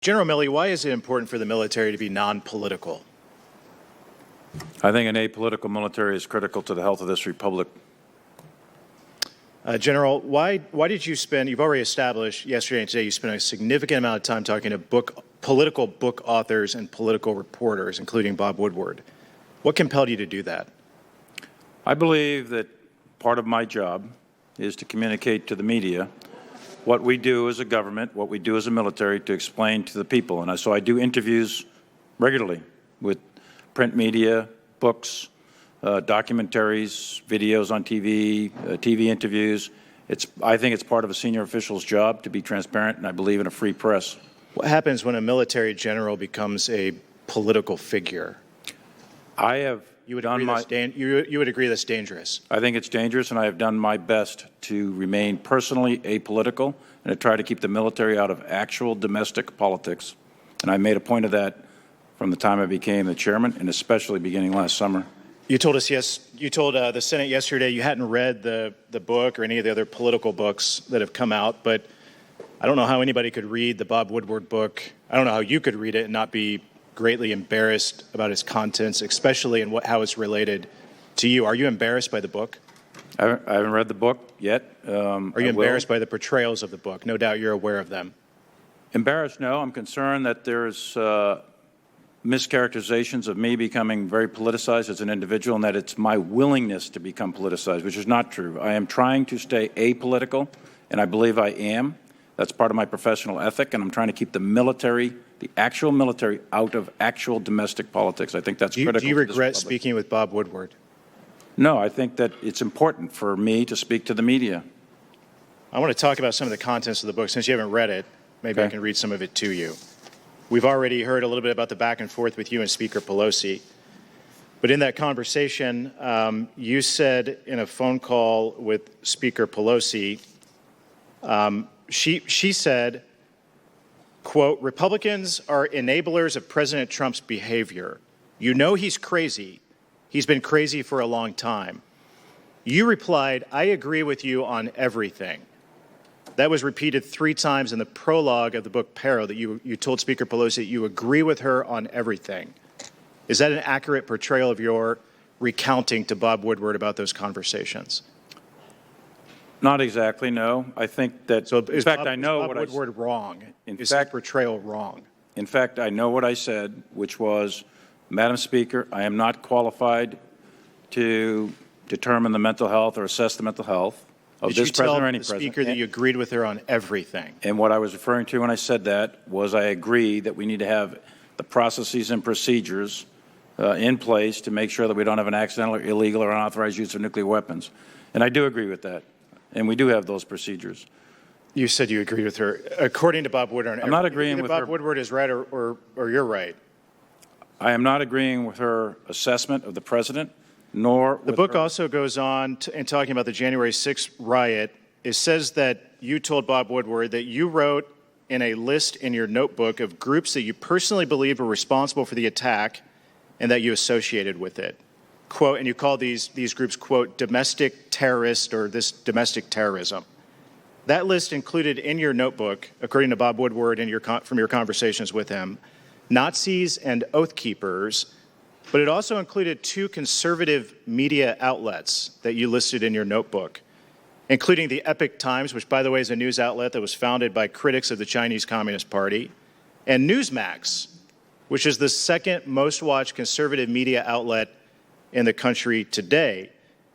General Milley, why is it important for the military to be non-political? I think an apolitical military is critical to the health of this republic. General, why did you spend, you've already established yesterday and today, you spent a significant amount of time talking to political book authors and political reporters, including Bob Woodward. What compelled you to do that? I believe that part of my job is to communicate to the media what we do as a government, what we do as a military to explain to the people. And so I do interviews regularly with print media, books, documentaries, videos on TV, TV interviews. I think it's part of a senior official's job to be transparent, and I believe in a free press. What happens when a military general becomes a political figure? You would agree that's dangerous? I think it's dangerous, and I have done my best to remain personally apolitical and to try to keep the military out of actual domestic politics. And I made a point of that from the time I became the chairman, and especially beginning last summer. You told us, you told the Senate yesterday you hadn't read the book or any of the other political books that have come out, but I don't know how anybody could read the Bob Woodward book. I don't know how you could read it and not be greatly embarrassed about its contents, especially in how it's related to you. Are you embarrassed by the book? I haven't read the book yet. Are you embarrassed by the portrayals of the book? No doubt you're aware of them. Embarrassed, no. I'm concerned that there's mischaracterizations of me becoming very politicized as an individual, and that it's my willingness to become politicized, which is not true. I am trying to stay apolitical, and I believe I am. That's part of my professional ethic, and I'm trying to keep the military, the actual military, out of actual domestic politics. I think that's critical. Do you regret speaking with Bob Woodward? No, I think that it's important for me to speak to the media. I want to talk about some of the contents of the book. Since you haven't read it, maybe I can read some of it to you. We've already heard a little bit about the back and forth with you and Speaker Pelosi. But in that conversation, you said in a phone call with Speaker Pelosi, she said, quote, "Republicans are enablers of President Trump's behavior. You know he's crazy. He's been crazy for a long time." You replied, "I agree with you on everything." That was repeated 3 times in the prologue of the book Peril, that you told Speaker Pelosi that you agree with her on everything. Is that an accurate portrayal of your recounting to Bob Woodward about those conversations? Not exactly, no. I think that, so in fact, I know what Woodward is wrong. Is that portrayal wrong? In fact, I know what I said, which was, Madam Speaker, I am not qualified to determine the mental health or assess the mental health of this president or any president. Did you tell the Speaker that you agreed with her on everything? And what I was referring to when I said that was I agree that we need to have the processes and procedures in place to make sure that we don't have an accidental or illegal or unauthorized use of nuclear weapons. And I do agree with that. And we do have those procedures. You said you agreed with her. According to Bob Woodward, I'm not agreeing with Bob Woodward is right or you're right. I am not agreeing with her assessment of the president, nor the book also goes on in talking about the January 6th riot. It says that you told Bob Woodward that you wrote in a list in your notebook of groups that you personally believed were responsible for the attack and that you associated with it. Quote, and you call these groups, quote, domestic terrorist or this domestic terrorism. That list included in your notebook, according to Bob Woodward and from your conversations with him, Nazis and Oath Keepers, but it also included 2 conservative media outlets that you listed in your notebook, including the Epoch Times, which, by the way, is a news outlet that was founded by critics of the Chinese Communist Party, and Newsmax, which is the 2nd most watched conservative media outlet in the country today.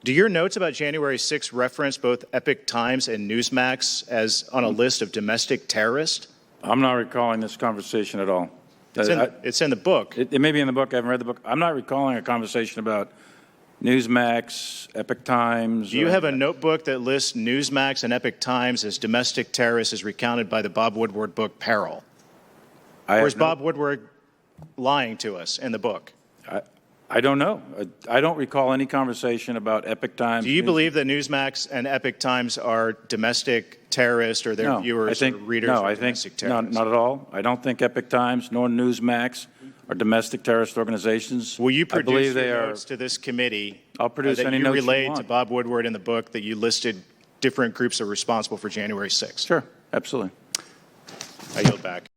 Do your notes about January 6th reference both Epoch Times and Newsmax as on a list of domestic terrorists? I'm not recalling this conversation at all. It's in the book. It may be in the book. I haven't read the book. I'm not recalling a conversation about Newsmax, Epoch Times. Do you have a notebook that lists Newsmax and Epoch Times as domestic terrorists as recounted by the Bob Woodward book Peril? Or is Bob Woodward lying to us in the book? I don't know. I don't recall any conversation about Epoch Times. Do you believe that Newsmax and Epoch Times are domestic terrorists or their viewers or readers are domestic terrorists? No, not at all. I don't think Epoch Times nor Newsmax are domestic terrorist organizations. Will you produce your notes to this committee? I'll produce any that notes you relayed you want. to Bob Woodward in the book that you listed different groups that are responsible for January 6th? Sure, absolutely. I yield back.